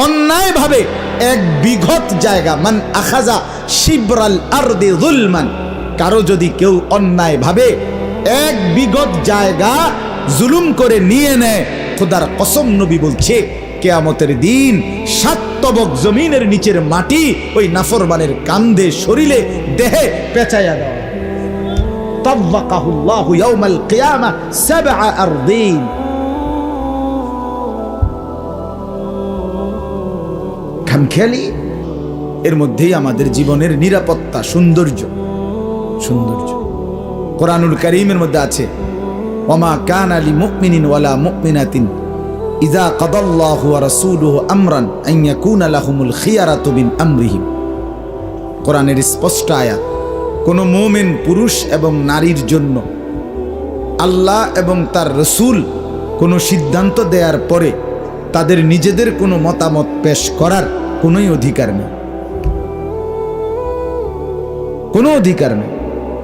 অন্যায় ভাবে এক বিঘত জায়গা, মান আখাযা শিবরাল আরদি যুলমান, কারো যদি কেউ অন্যায় ভাবে এক বিঘত জায়গা জুলুম করে নিয়ে নেয়, খোদার কসম নবী বলছে কিয়ামতের দিন 7 তবক জমিনের নিচের মাটি ওই নাফরমানের কাঁধে, শরীরে, দেহে পেঁচাইয়া দেওয়া। তাওয়াকাহুল্লাহু ইয়াউমাল কিয়ামাহ 7 আরদিন। খামখেয়ালি, এর মধ্যেই আমাদের জীবনের নিরাপত্তা, সৌন্দর্য। কোরআনুল কারীমের মধ্যে আছে, ওয়ামা কানা লিমুমিনিন ওয়ালা মুমিনাতিন ইযা কাদাল্লাহু ওয়া রাসূলুহু আমরান আন ইয়াকুনা লাহুমুল খিয়ারাতু মিন আমরিহিম। কোরআনের স্পষ্ট আয়াত, কোন মুমিন পুরুষ এবং নারীর জন্য আল্লাহ এবং তার রাসূল কোনো সিদ্ধান্ত দেওয়ার পরে তাদের নিজেদের কোনো মতামত পেশ করার কোনোই অধিকার নেই, কোনো অধিকার নেই।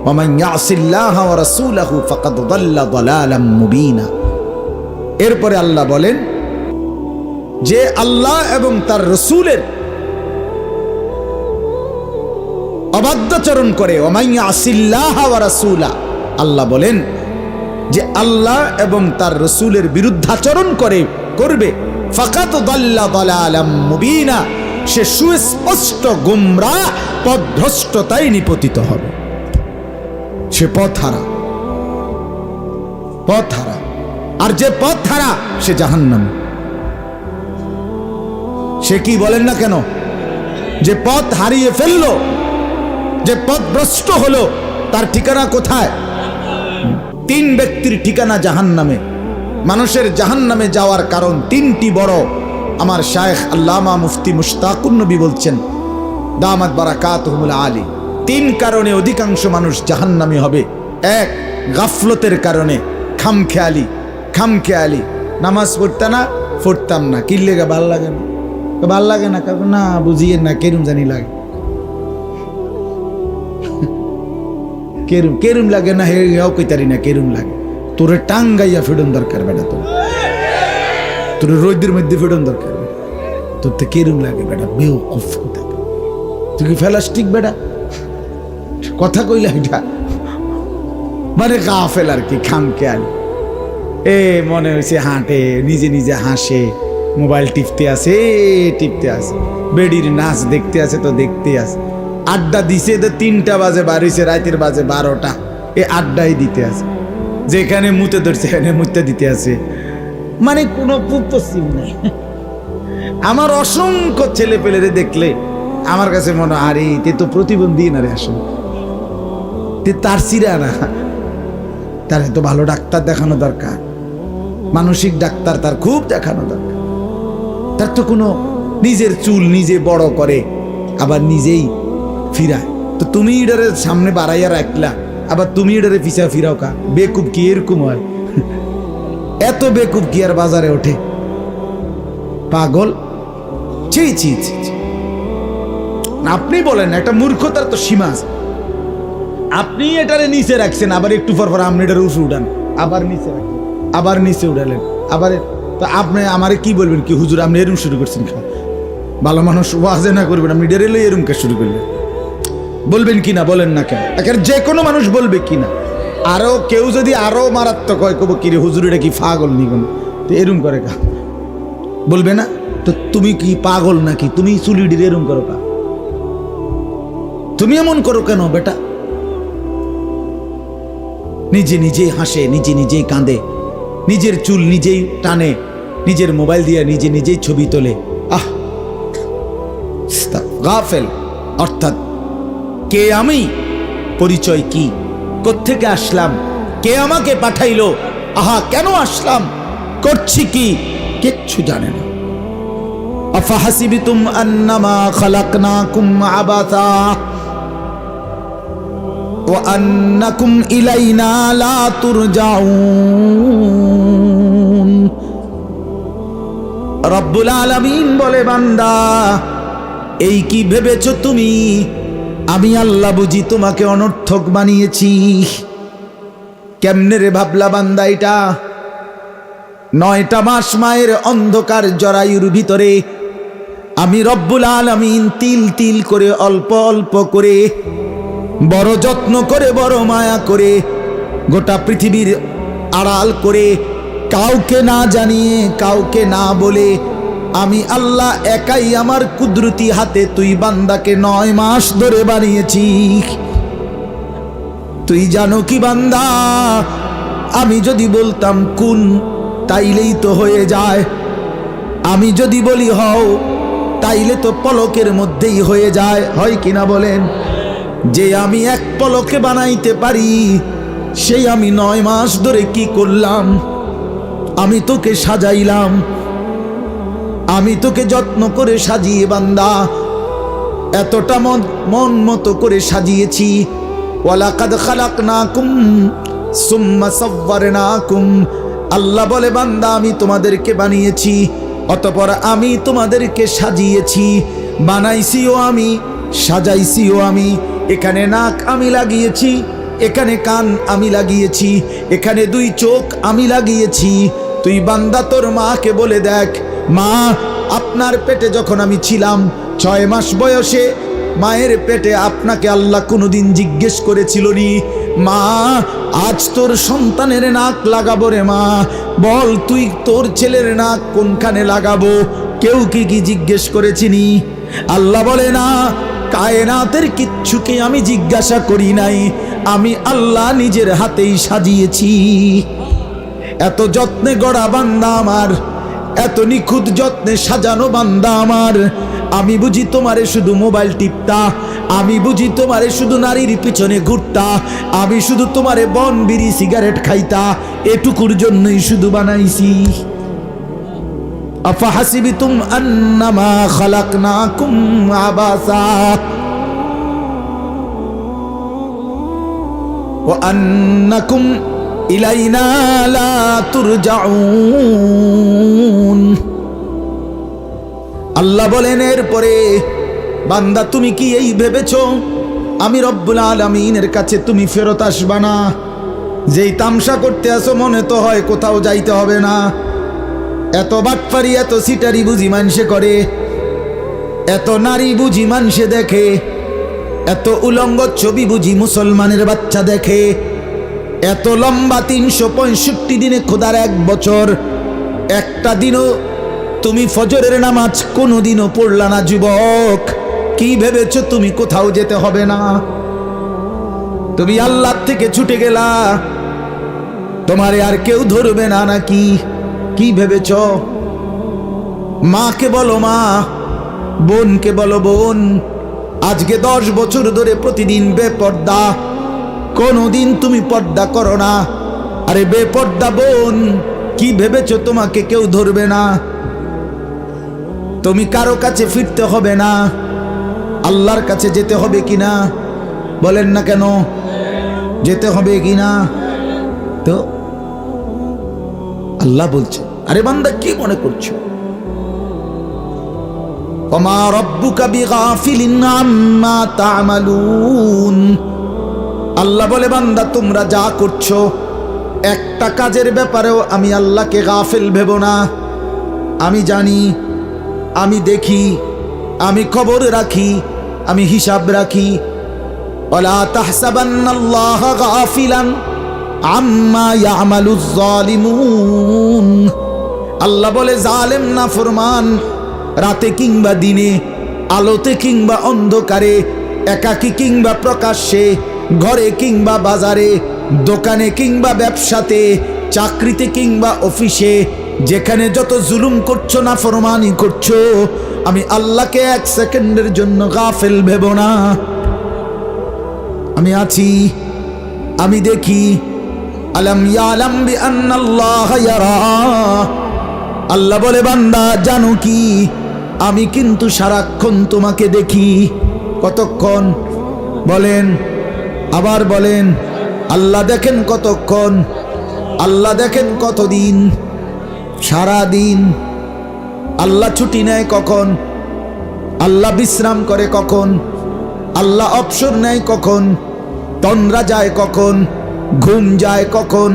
ওয়ামান ইয়াসিল্লাহা ওয়া রাসূলাহু ফাকাদ দাল্লা দালালাম মুবিনা। এরপরে আল্লাহ বলেন যে আল্লাহ এবং তার রাসূলের অবাধ্যাচরণ করে, ওয়ামান ইয়াসিল্লাহা ওয়া রাসূলা, আল্লাহ বলেন যে আল্লাহ এবং তার রাসূলের বিরুদ্ধাচরণ করবে, ফাকাদ দাল্লা দালালাম মুবিনা, সে সুস্পষ্ট গোমরাহ পথভ্রষ্টতায় নিপতিত হবে, সে পথহারা। আর যে পথহারা সে জাহান্নামী। সে কি বলেন না কেন, যে পথ হারিয়ে ফেললো, যে পথভ্রষ্ট হলো, তার ঠিকানা কোথায়? 3 ব্যক্তির ঠিকানা জাহান্নামে। মানুষের জাহান্নামে যাওয়ার কারণ 3টি বড়। আমার শায়েখ আল্লামা মুফতি মুশতাকুন নবী বলছেন, দামাত বারাকাতুহুল আলী, 3 কারণে অধিকাংশ মানুষ জাহান্নামী হবে। 1, গাফলতের কারণে, খামখেয়ালি, নামাজ পড়তাম না, কি লেগে ভাল লাগে না, না বুঝিয়ে না, কেরুম জানি লাগে, কেরুম লাগে না, হেও কইতারি না, কেরুম লাগে। তোরে টাঙ্গাইয়া ফেডন দরকার বেটা, তোর রোদের মধ্যে ফেডন দরকার, তোর তো কেরুম লাগে বেটা, বেওকুফ। তুই কি ফেলাস্টিক বেটা, কথা কইলা এটা মানে গাফেল আর কি, খামখেয়ালি। মনে হয়েছে হাঁটে, নিজে হাসে, মোবাইল টিপতে আছে, বেডির নাচ দেখতে আছে তো দেখতে আছে, আড্ডা দিছে, 3টা বাজে বাড়িছে, রাতের বাজে 12টা, আড্ডাই দিতে আছে, যেখানে মুতে ধরছে এখানে মুতে দিতে আছে, মানে কোনো পশ্চিম নাই। আমার অসংখ্য ছেলে পেলেরে দেখলে আমার কাছে মনে হয়, আরে তে তো প্রতিবন্ধী না রে, আসলে তার সিরা না, তার তো ভালো ডাক্তার দেখানো দরকার, মানসিক ডাক্তার তার খুব দেখানো দরকার। তার তো কোনো নিজের চুল নিজে বড় করে আবার নিজেই ফিরায়, তো তুমি এটারে সামনে বাড়াইয়া রাখলা, আবার তুমি এটারে পিছা ফিরাও কা? বেকুব কি এরকম হয়? এত বেকুব কি আর বাজারে ওঠে? পাগল। ছি। আপনি বলেন, একটা মূর্খতার তো সীমা আছে। আপনি এটারে নিচে রাখছেন, আবার একটু পর আপনি এটার উঠে উঠান, আবার নিচে রাখলেন, আবার নিচে উঠালেন, আবার তো আপনি আমারে কি বলবেন, কি হুজুর আপনি এরম শুরু করছেন? ভালো মানুষ ওয়াজে না করবেন, আপনি ডেরেলে এরম কে শুরু করলেন? বলবেন কিনা বলেন না কেন? এখানে যে কোনো মানুষ বলবে কিনা। আরো কেউ যদি আরো মারাত্মক হয়, কব কি রে হুজুর এটা কি পাগল নিগন, তো এরম করে কা? বলবে না? তো তুমি কি পাগল নাকি? তুমি চুলিডির এরম করো কা? তুমি এমন করো কেন বেটা? নিজেই হাসে, নিজেই কাঁদে, নিজের চুল নিজেই টানে, নিজের মোবাইল দিয়ে নিজেই ছবি তোলে। গাফেল। অর্থাৎ কে আমি, পরিচয় কি, কোত্থেকে আসলাম, কে আমাকে পাঠাইলো, কেন আসলাম, করছি কি, কিচ্ছু জানে না। আফাহাসিবিতুম আন্নামা খালাকনাকুম আবাসা ওয়া আন্নাকুম ইলাইনা লা তুরজাউন। রব্বুল আলামিন বলে, বান্দা এই কি ভেবেছো তুমি আমি আল্লাহ বুঝি তোমাকে অনর্থক বানিয়েছি? কেমনে রে ভাবলা বান্দা এটা? 9টা মাস মায়ের অন্ধকার জরায়ুর ভিতরে আমি রব্বুল আলামিন তিল তিল করে অল্প অল্প করে বড় যত্ন করে বড় মায়া করে গোটা পৃথিবীর আড়াল করে কাউকে না জানিয়ে কাউকে না বলে আমি আল্লাহ একাই আমার কুদরতি হাতে তুই বান্দাকে 9 মাস ধরে বানিয়েছি। তুই জানো কি বান্দা, আমি যদি বলতাম কুন তাইলেই তো হয়ে যায়, আমি যদি বলি হও তাইলে তো পলকের মধ্যেই হয়ে যায়, হয় কিনা বলেন? যে আমি এক পলকে বানাইতে পারি সেই আমি 9 মাস ধরে কি করলাম? আমি তোকে সাজাইলাম, আমি তোকে যত্ন করে সাজিয়ে বান্দা এতটা মন মতো করে সাজিয়েছি। ওয়ালাকাদ খালাকনাকুম সুম্মা সাওয়ারনাকুম, আল্লাহ বলে বান্দা আমি তোমাদেরকে বানিয়েছি, অতঃপর আমি তোমাদেরকে সাজিয়েছি, বানাইছিও আমি, সাজাইছিও আমি। এখানে নাক আমি লাগিয়েছি, এখানে কান আমি লাগিয়েছি, এখানে 2 চোখ আমি লাগিয়েছি। তুই বান্দা তোর মাকে বলে দেখ, মা আপনার পেটে যখন আমি ছিলাম 6 মাস বয়সে, মায়ের পেটে আপনাকে আল্লাহ কোনোদিন জিজ্ঞেস করেছিল নি মা আজ তোর সন্তানের নাক লাগাবো রে মা, বল তুই তোর ছেলের নাক কোনখানে লাগাবো? কেউ কি জিজ্ঞেস করেছিনি? আল্লাহ বলে না, কায়নাতের কিচ্ছুকে আমি জিজ্ঞাসা করি নাই, আমি আল্লাহ নিজের হাতেই সাজিয়েছি। এত যত্নে গড়া বান্দা আমার, এত নিখুঁত যত্নে সাজানো বান্দা আমার। আমি বুঝি তোমারে শুধু মোবাইল টিপতা, আমি বুঝি তোমারে শুধু নারীর পিছনে ঘুরতা, আমি শুধু তোমারে বন বিড়ি সিগারেট খাইতা, এটুকুর জন্যই শুধু বানাইছি। আফাহাসিবিতুম আন্নামা খালাকনাকুম আবাসা ওয়া আন্নাকুম ইলাইনা লা তুরজাউন। আল্লাহ বলেন এরপরে বান্দা তুমি কি এই ভেবেছো আমি রব্বুল আলামিনের কাছে তুমি ফেরত আসবা না? যেই তামসা করতে আসো মনে তো হয় কোথাও যাইতে হবে না। এত বাটপারি এত সিটারি বুঝি মানুষে করে, এত নারী বুঝি মানুষে দেখে, এত উলঙ্গ ছবি বুঝি মুসলমানের বাচ্চা দেখে, এত লম্বা 365 দিনে খোদার 1 বছর, একটা দিনও তুমি ফজরের নামাজ কোনোদিনও পড়লা না যুবক। কি ভেবেছো তুমি কোথাও যেতে হবে না? তুমি আল্লাহ থেকে ছুটে গেলা, তোমারে আর কেউ ধরবে না নাকি? কি ভেবেছ? মাকে বলো মা, বোনকে বলো বোন, আজকে 10 বছর ধরে প্রতিদিন বেপর্দা, কোনোদিন তুমি পর্দা করো না। আরে বেপর্দা বোন, কি ভেবেছ তোমাকে কেউ ধরবে না? তুমি কারো কাছে ফিরতে হবে না, আল্লাহর কাছে যেতে হবে কিনা? বলেন না কেন? যেতে হবে কিনা? তো আল্লাহ বলছে, আরে বান্দা কি মনে করছো? ওমা রব্বুকা বিগাফিলিন আম্মা তা'মালুন। আল্লাহ বলে বান্দা তোমরা যা করছো একটা কাজের ব্যাপারেও আমি আল্লাহকে গাফিল ভেবো না। আমি জানি, আমি দেখি, আমি খবর রাখি, আমি হিসাব রাখি। ওয়ালা তাহসাবান্নাল্লাহা গাফিলান আম্মা ইয়ামালুজ জালিমুন। আল্লাহ বলে জালেম নাফরমান রাতে কিংবা দিনে, আলোতে কিংবা অন্ধকারে, একাকী কিংবা প্রকাশ্যে, ঘরে কিংবা বাজারে, দোকানে কিংবা ব্যবসাতে, চাকরিতে কিংবা অফিসে, যেখানে যত জুলুম করছো নাফরমানি করছো, আমি আল্লাহকে 1 সেকেন্ডের জন্য গাফেল ভেবো না। আমি আছি, আমি দেখি। আলাম ইয়ালাম বিআন্নাল্লাহ ইয়ারা। আল্লাহ বলে বান্দা জানো কি, আমি কিন্তু সারাক্ষণ তোমাকে দেখি। কতক্ষণ? বলেন, আবার বলেন। আল্লাহ দেখেন কতক্ষণ? আল্লাহ দেখেন কতদিন? সারা দিন। আল্লাহ ছুটি নেয় কখন? আল্লাহ বিশ্রাম করে কখন? আল্লাহ অবসর নেয় কখন? তন্দ্রা যায় কখন? ঘুম যায় কখন?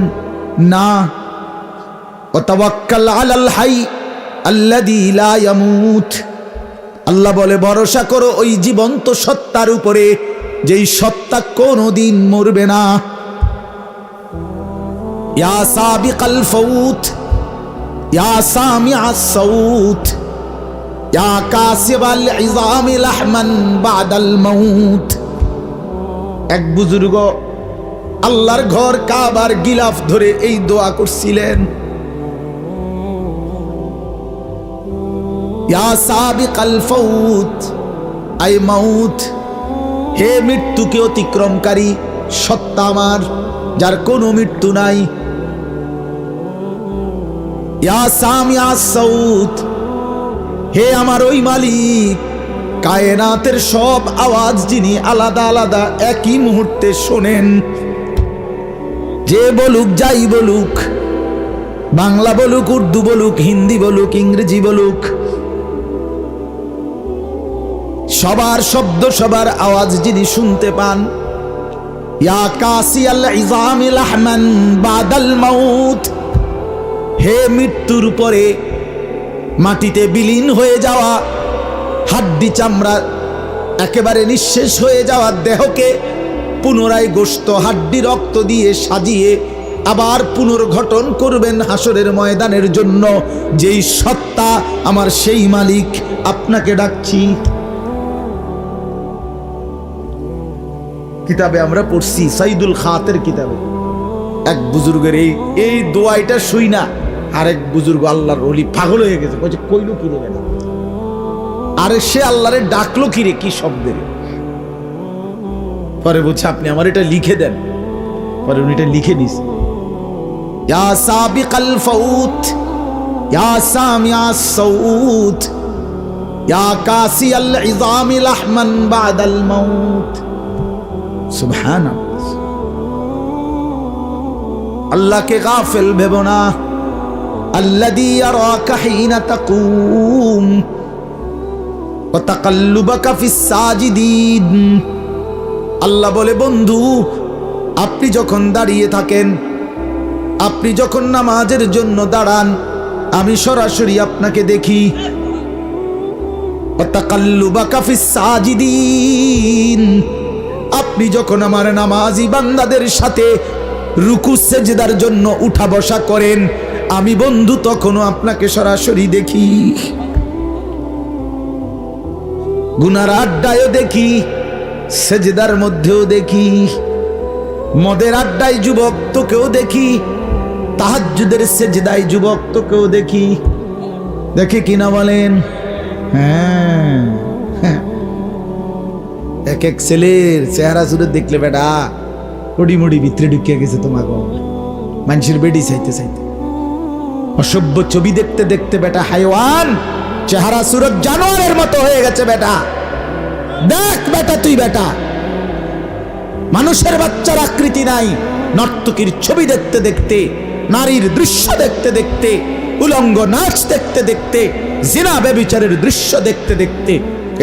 না। ওয়াতাওয়াক্কাল আলাল হাই আল্লাযী লা ইয়ামুত। আল্লাহ বলে ভরসা করো ওই জীবন্ত সত্তার উপরে, যেই সত্তা কোনদিন মরবে না। ইয়া সাবিকাল ফাউত, ইয়া সামিআস সাউত, ইয়া কাসিবাল ইযামি লাহমান বাদাল মাউত। এক বুজুর্গ আল্লাহর ঘর কাবার গিলাফ ধরে এই দোয়া করছিলেন, ইয়া সাবিকাল ফাউত, আই মাউত, হে মৃত্যুকে অতিক্রমকারী সত্তা আমার, যার কোনো মৃত্যু নাই। ইয়া সামিআস সাউত, হে আমার ওই মালিক, কায়নাতের সব আওয়াজ যিনি আলাদা আলাদা একই মুহূর্তে শোনেন। যে বলুক, যাই বলুক, বাংলা বলুক, উর্দু বলুক, হিন্দি বলুক, ইংরেজি বলুক, সবার শব্দ, সবার আওয়াজ যিনি শুনতে পান। ইয়া কাসিয়াল ইযামি লাহমান বাদাল মাউত, হে মৃত্যুর পরে মাটিতে বিলীন হয়ে যাওয়া, হাড্ডি চামড়া একেবারে নিঃশেষ হয়ে যাওয়া দেহকে পুনরায় গোশত হাড্ডি রক্ত দিয়ে সাজিয়ে আবার পুনর্গঠন করবেন হাসরের ময়দানের জন্য। যেই সত্তা আমার, সেই মালিক আপনাকে ডাকছি। কিতাবে আমরা পড়ছি, সাইদুল খাতের কিতাবে, এক বুজুর্গের এই দোয়াইটা শুই না আরেক বুজুর্গ আল্লাহর ওলি পাগল হয়ে গেছে, বলছে কইলো কি রে না, আরে সে আল্লাহরে ডাকলো কি রে, কি শব্দের। পরে বলছে আপনি আমার এটা লিখে দেন। পরে উনি এটা লিখে নিস, ইয়া সাবিকাল ফাউত, ইয়া সামিআস সাউত, ইয়া কাসিয়াল ইযামি লাহমান বাদাল মাউত। সুবহানাল্লাহ। আল্লাহকে গাফিল ভেবো না। আল্লাযী ইয়ারাকা হিনা তাকুম ওয়া তাকাল্লুবাকা ফিস সাজিদিন। আল্লাহ বলে, বন্ধু আপনি যখন দাঁড়িয়ে থাকেন, আপনি যখন নামাজের জন্য দাঁড়ান, আমি সরাসরি আপনাকে দেখি। ওয়া তাকাল্লুবাকা ফিস সাজিদিন, আপনি যখন আমার নামাজি বান্দাদের সাথে রুকু সেজদার জন্য উঠা বসা করেন, আমি বন্ধু তখনও আপনাকে সরাসরি দেখি। গুনার আড্ডায়ও দেখি, সেজদার মধ্যেও দেখি, মদের আড্ডায় যুবক তোকেও দেখি, তাহাজ্জুদের সেজদায় যুবক তোকেও দেখি। দেখে কিনা বলেন? হ্যাঁ, এক এক ছেলের চেহারা সুরে দেখলে বেটা কড়ি মুড়ি ভিতরে ঢুকিয়ে গেছে তোমাকে, মানুষের বেডি চাইতে চাইতে, অসভ্য ছবি দেখতে দেখতে বেটা হাইওয়ান চেহারা সুরত জানোয়ারের মতো হয়ে গেছে বেটা। দেখ বেটা, তুই বেটা মানুষের বাচ্চার আকৃতি নাই, নর্তকীর ছবি দেখতে দেখতে, নারীর দৃশ্য দেখতে দেখতে, উলঙ্গ নাচ দেখতে দেখতে, জিনা ব্যভিচারের দৃশ্য দেখতে দেখতে,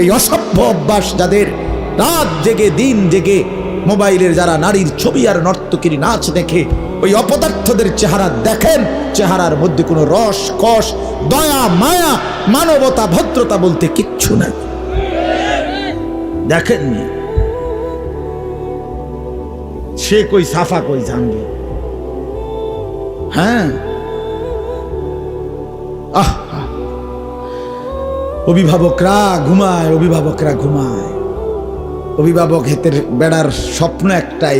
এই অসভ্য অভ্যাস যাদের, রাত জেগে দিন জেগে মোবাইলের যারা নারীর ছবি আর নর্তকীর নাচ দেখে, ওই অপদার্থদের চেহারা দেখেন, চেহারার মধ্যে কোনো রস কষ, দয়া মায়া, মানবতা ভদ্রতা বলতে কিচ্ছু নাই। দেখেননি সে কই সাফা কই জানবে। হ্যাঁ, অভিভাবকরা ঘুমায়, অভিভাবকরা ঘুমায়। অভিভাবক হেতের বেড়ার স্বপ্ন একটাই,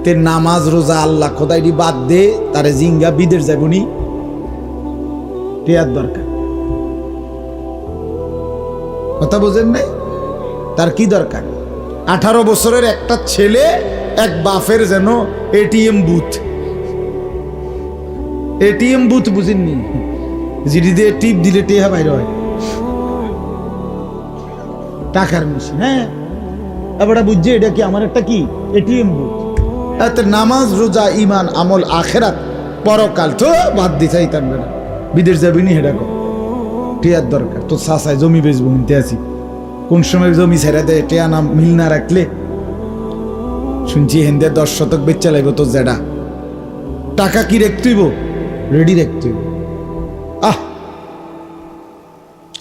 তে নামাজ রোজা আল্লাহ খোদাইটি বাদ দে, তারে জিঙ্গা বিদের যাবনি টেয়ার দরকার। কথা বোঝেন নাই? তার কি দরকার? 18 বছরের একটা ছেলে এক বাফের যেন এটিএম বুথ বুঝেননি, জিডি দিয়ে টিপ দিলে টেহা বাইরে হয়, টাকার মেশিন। হ্যাঁ, এবার বুঝছে এটা কি আমার একটা কি এটিএম বুথ। এতে নামাজ রোজা ইমান আমল আখেরাত পরকাল তো বাদ দিয়ে চাইতাম না, বিদেশ যাবি নি হেডা টেয়ার দরকার। তো চাষায় জমি বেচবো নিতে আসি, কোন সময় জমি ছেড়ে দেয় টেয়া নাম মিল না রাখলে, শুনছি হেন্দে 10 শতক বেচা লাগবে তো জেডা টাকা কি রাখতেইব, রেডি রাখতেইব।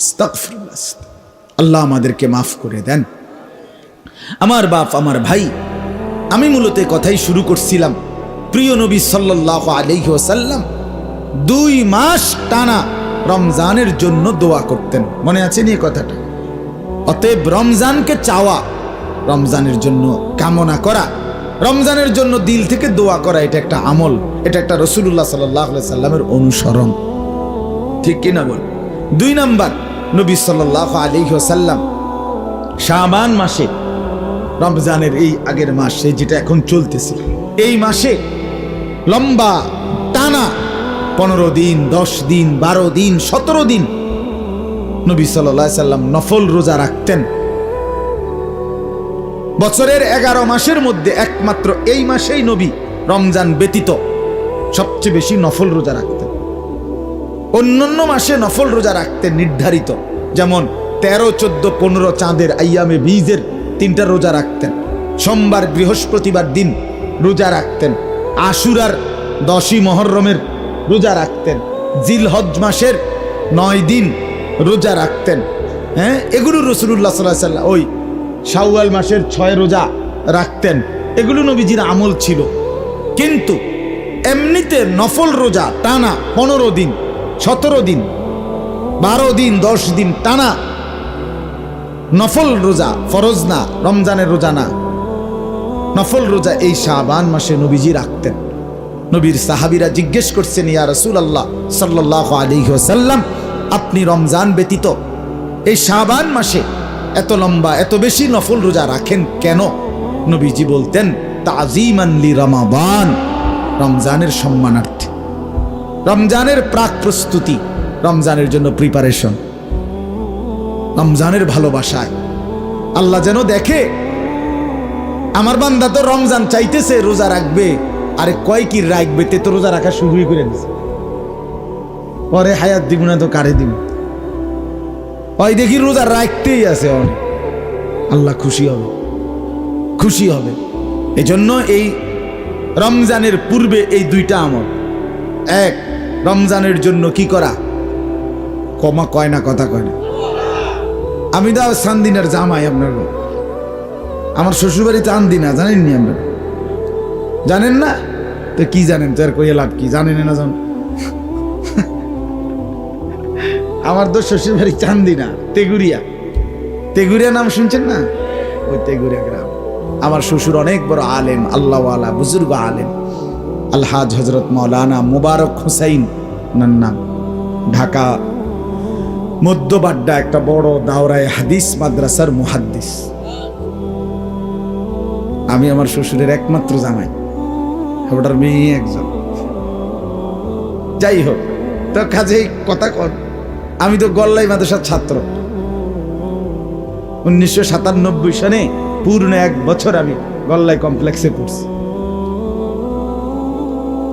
আস্তাগফিরুল্লাহ। আল্লাহ আমাদেরকে মাফ করে দেন। আমার বাপ, আমার ভাই, আমি মূলত কথাই শুরু করছিলাম। প্রিয় নবী সাল্লাল্লাহু আলাইহি ওয়াসাল্লাম 2 মাস টানা রমজানের জন্য দোয়া করতেন। মনে আছে নি কথাটা? অতএব রমজানকে চাওয়া, রমজানের জন্য কামনা করা, রমজানের জন্য দিল থেকে দোয়া করা, এটা একটা আমল, এটা একটা রাসূলুল্লাহ সাল্লাল্লাহু আলাইহি সাল্লামের অনুসরণ। ঠিক কিনা বল? 2 নাম্বার, নবী সাল্লাল্লাহু আলাইহি ওয়াসাল্লাম শাবান মাসে, রমজানের এই আগের মাসে যেটা এখন চলতেছে, এই মাসে লম্বা টানা 15 দিন, 10 দিন, 12 দিন, 17 দিন নবী সাল্লাল্লাহু আলাইহি সাল্লাম নফল রোজা রাখতেন। বছরের 11 মাসের মধ্যে একমাত্র এই মাসেই নবী রমজান ব্যতীত সবচেয়ে বেশি নফল রোজা রাখতেন। অন্যান্য মাসে নফল রোজা রাখতেন নির্ধারিত, যেমন 13, 14, 15 চাঁদের আইয়ামে বীজের 3টা রোজা রাখতেন। সোমবার, বৃহস্পতিবার দিন রোজা রাখতেন। আশুরার 10ই মুহররমের রোজা রাখতেন। জিলহজ মাসের 9 দিন রোজা রাখতেন। হ্যাঁ, এগুলো রাসূলুল্লাহ সাল্লাল্লাহু আলাইহি ওয়াসাল্লাম ওই শাওয়াল মাসের 6 রোজা রাখতেন। এগুলো নবীজির আমল ছিল। কিন্তু এমনিতে নফল রোজা টানা 15 দিন, 17 দিন, 12 দিন, 10 দিন টানা নফল রোজা, ফরজ না, রমজানের রোজা না, নফল রোজা এই শাবান মাসে নবীজি রাখতেন। নবীর সাহাবীরা জিজ্ঞেস করছেন, ইয়া রাসূলুল্লাহ সাল্লাল্লাহু আলাইহি ওয়াসাল্লাম, আপনি রমজান ব্যতীত এই শাবান মাসে এত লম্বা, এত বেশি নফল রোজা রাখেন কেন? নবীজি বলতেন, তাযীমান লি রমাদান, রমজানের সম্মানার্থে, রমজানের প্রাক প্রস্তুতি, রমজানের জন্য প্রিপারেশন, রমজানের ভালোবাসায়। আল্লাহ যেন দেখে আমার বান্দা তো রমজান চাইতেছে, রোজা রাখবে, আরে কয় কি রাখবে, তে তো রোজা রাখা শুরুই করে দিছে, পরে হায়াত দিব না তো কারে দিব, ওই দেখি রোজা রাখতেই আছে অনেক। আল্লাহ খুশি হবে, খুশি হবে। এজন্য এই রমজানের পূর্বে এই 2টা আমল। 1, রমজানের জন্য কি করা, কমা কয় না, কথা কয় না। আমি তো চান্দিনার জামাই, আপনার আমার শ্বশুরবাড়ি চান্দিনা, জানেন নি আপনারা? জানেন না তো কি জানেন, তো আর কইয়া লাভ কি, জানেন না জান। আমার তো শ্বশুরবাড়ি চান্দিনা, তেগুরিয়া। তেগুরিয়া নাম শুনছেন না? ওই তেগুরিয়া গ্রাম। আমার শ্বশুর অনেক বড় আলেম, আল্লাহওয়ালা, বুজুর্গ আলেম, আলহাজ হযরত মাওলানা মুবারক হুসাইন ওনার নাম। ঢাকা মধ্যবাড্ডা একটা বড় দাওরায়ে হাদিস মাদ্রাসার মুহাদ্দিস। আমি আমার শ্বশুরের একমাত্র জামাই, ওটার মেয়ে একজন। যাই হোক, তো কাজেই কথা কর, আমি তো গল্লাই মাদ্রাসার ছাত্র। 1997 সনে পূর্ণ 1 বছর আমি গল্লাই কমপ্লেক্সে পড়ছি।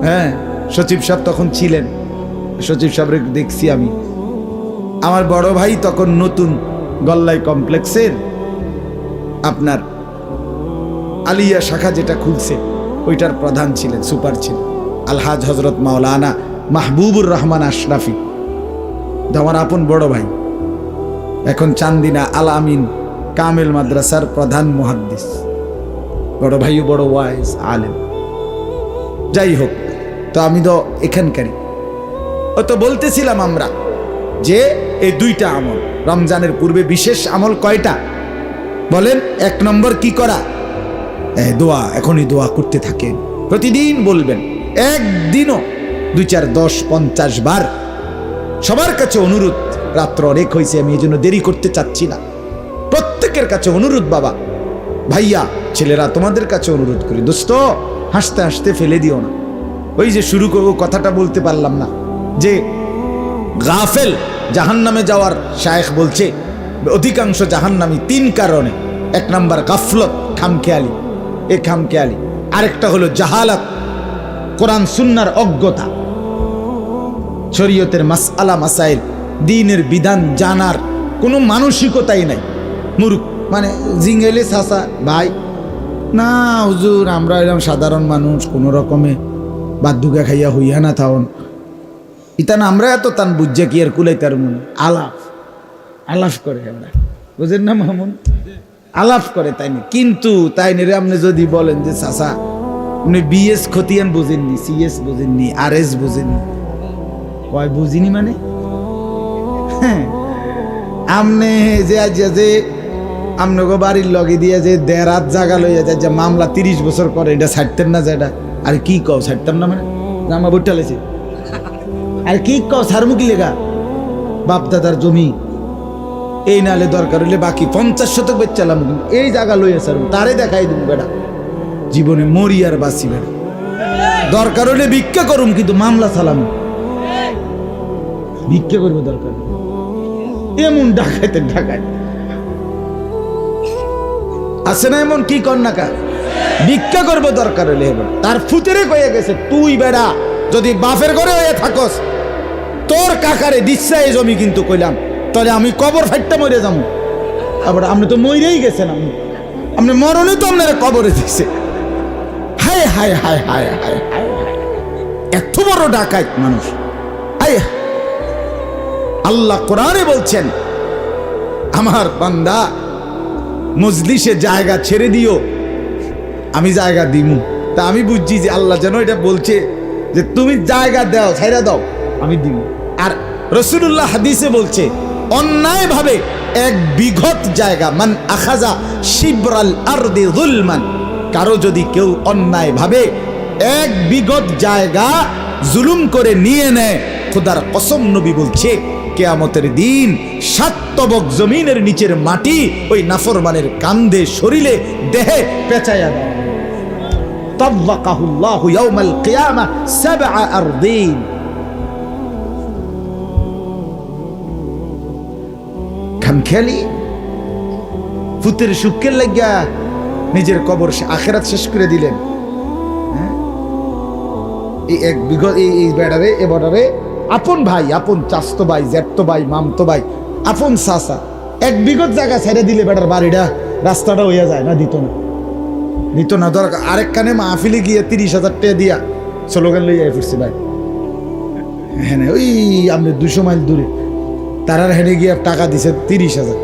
হ্যাঁ, সচিব সাহেব তখন ছিলেন, সচিব সাহেবকে দেখছি আমি। আমার বড় ভাই তখন নতুন গল্লাই কমপ্লেক্সের আপনার আলিয়া শাখা যেটা খুলছে ওইটার প্রধান ছিলেন, সুপার ছিলেন আলহাজ হযরত মাওলানা মাহবুবুর রহমান আশরাফি, আমার আপন বড় ভাই। এখন চান্দিনা আল আমিন কামেল মাদ্রাসার প্রধান মুহাদ্দিস, বড় ভাইও বড় ওয়াইজ আলেম। যাই হোক, তো আমি তো এখানকারই। ও তো বলতেছিলাম আমরা যে এই 2টা আমল রমজানের পূর্বে, বিশেষ আমল কয়টা বলেন? 1 নম্বর কি করা, দোয়া। এখনই দোয়া করতে থাকেন, প্রতিদিন বলবেন, একদিনও 2, 4, 10, 50 বার। সবার কাছে অনুরোধ, রাত্র অনেক হয়েছে, আমি এই জন্য দেরি করতে চাচ্ছি না। প্রত্যেকের কাছে অনুরোধ, বাবা, ভাইয়া, ছেলেরা, তোমাদের কাছে অনুরোধ করি, দোস্ত, হাসতে হাসতে ফেলে দিও না। ওই যে শুরু করবো, কথাটা বলতে পারলাম না, যে গাফেল জাহান্নামে যাওয়ার শায়েখ বলছে অধিকাংশ জাহান্নামী 3 কারণে। 1 নাম্বার গাফলত, খামখেয়ালি, এ খামখেয়ালি। আরেকটা হলো জাহালাত, কোরআন সুন্নাহর অজ্ঞতা, শরীয়তের মাসআলা মাসাইল, দ্বীনের বিধান জানার কোনো মানসিকতাই নাই। মুরুখ মানে জিঙ্গেলে চাচা ভাই, না হুজুর আমরা এরকম সাধারণ মানুষ, কোনো রকমে বাদ্যুকা খাইয়া হইয়া না থাউন, ইতান আমরা এত তান বুঝছে কি আর কুলাইতার মনে আলাপ। আলাপ করে আমরা, বুঝেন না মামুন? আলাপ করে তাই না, কিন্তু তাই নিয়ে আপনি যদি বলেন যে চাচা আপনি বিএস খতিয়ান বুঝেননি, সিএস বুঝেননি, আরএস বুঝেননি, কয় বুঝিনি মানে হ্যাঁ আমনে যে আজ যে আমনগো বাড়ির লগে দিয়ে যে দেড় জায়গা লইয়া যায় যে মামলা 30 বছর করে, এটা ছাড়তেন না? যে এটা আর কি কও ছাড়তাম না মানে জামা বুটটা লেছে আর কি কও ছাড়মু কি লেগা? বাপ দাদার জমি এই নালে দরকার হইলে বাকি 50 শতক বেচালাম, এই জায়গা লইয়া ছাড়বো, তারে দেখাই দিব বেটা, জীবনে মরি আর বাঁচি বেটা, দরকার হইলে ভিক্ষা করুম কিন্তু মামলা চালাম, ভিক্ষা করবো দরকার এমন ডাকাইতে ডাকাইতে আছে না এমন, কি কর না কা ভিক্ষা করবো দরকার হলে। এবার তার ফুতেরে কয়ে গেছে তুই বেড়া যদি বাপের ঘরে হয়ে থাকস তোর কাকারে দিচ্ছে এই জমি, কিন্তু কইলাম তাহলে আমি কবর ফাইটটা মরে যাবো। আবার আপনি তো মরেই গেছেন, আপনি মরণে তো আপনারা কবরে দিচ্ছে। হায় হায় হায় হায় হায় হায়, এত বড় ডাকাইত মানুষ। হায়, আল্লাহ কোরআনে বলছেন আমার বান্দা মজলিসে জায়গা ছেড়ে দিও, আমি জায়গা দিমু। তা আমি বুঝছি যে আল্লাহ যেন এটা বলছে যে তুমি জায়গা দাও, ছেড়ে দাও, আমি দিব। আর রাসূলুল্লাহ হাদিসে বলছে অন্যায় ভাবে 1 বিঘত জায়গা, মান আখাযা শিবরাল আরদি যুলমান, কারো যদি কেউ অন্যায় ভাবে 1 বিঘত জায়গা জুলুম করে নিয়ে নেয়, খোদার কসম নবী বলছে কিয়ামতের দিন 7 তবক জমিনের নিচের মাটি ওই নাফরমানের কান্দে শরীরে দেহে পেঁচায়া দেয়। তাওয়াকাহুল্লাহু ইয়াউমাল কিয়ামাহ 7 আরদিন। খামখেয়ালি ফুতের সুখের লাগিয়া নিজের কবর আখিরাত শেষ করে দিলেন। এই 1 বিঘত এই বেড়ারে এ বর্ডারে আপন ভাই, আপন চাস্তো ভাই, জ্যাঠতো ভাই, মামতো ভাই, আপন চাচা 1 বিঘত জায়গা ছেড়ে দিলে বেটার বাড়িটা রাস্তাটা হইয়া যায় না, দিত না দরকার। আরেক কানে মাহফিলে গিয়ে 30,000 টাকা দিয়া স্লোগান লইয়া ফিরছি ভাই, হ্যাঁ ওই আমরা 200 মাইল দূরে তারার হেনে গিয়ে টাকা দিছে 30,000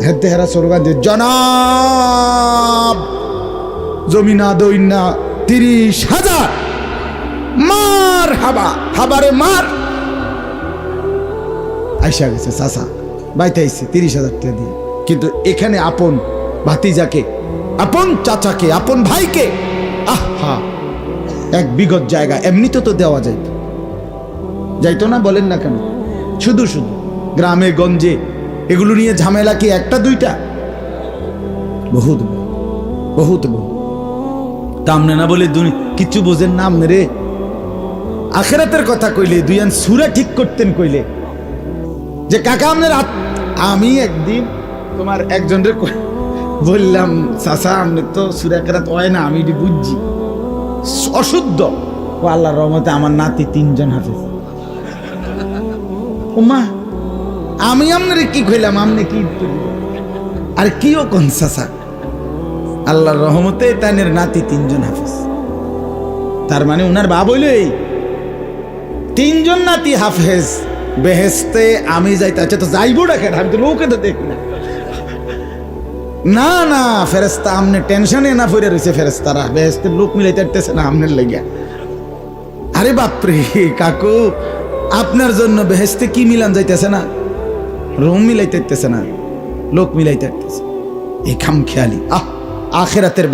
হেতে হেরা স্লোগান দিয়ে জনাব জমি না দই না 30,000 মার হাবা হাবারে মার। আইসা গেছে চাচা বাইতে আইছে 30,000 টাকা দিয়ে, কিন্তু এখানে আপন ভাতিজাকে, আপন চাচাকে, আপন ভাইকে আহা 1 বিঘত জায়গা এমনিতে তো দেওয়া যাইতো না, বলেন না কেন? শুধু গ্রামে গঞ্জে এগুলো নিয়ে ঝামেলা কি একটা দুইটা? বহুত বহুত তামনে না বলে কিছু বোঝেন না আমনে রে। আখিরাতের কথা কইলে দুইয়ান সূরা ঠিক করতেন কইলে যে কাকা আপনার, আমি একদিন তোমার একজনের বললাম চাচা আপনি তো সূরা কেরাত হয় না, আমি এটি বুঝছি অশুদ্ধ। ও আল্লাহর রহমতে আমার নাতি 3 জন হাফেজ। ওমা আমি আপনার কি কইলাম, আপনি কি আর কিও কোন চাচা? আল্লাহর রহমতে তাইনের নাতি 3 জন হাফেজ। তার মানে উনার বাপ হইল এই 3 জন নাতি হাফেজ, বেহেশতে আমি যাইতে। আচ্ছা তো যাইবো ডাকে, আমি তো লোকে তো দেখি না। না ফেরেশতা আমনে টেনশনে না পড়ে রইছে, ফেরেশতারা বেহেশতের লোক মিলাইতে পারতেছে না আমনের লাগিয়া। আরে বাপরে কাকু, আপনার জন্য বেহেশতে কি মিলান যাইতেছে না, রুম মিলাইতে পারতেছে না, লোক মিলাইতে পারতেছে। এই খামখেয়ালি আখিরাতের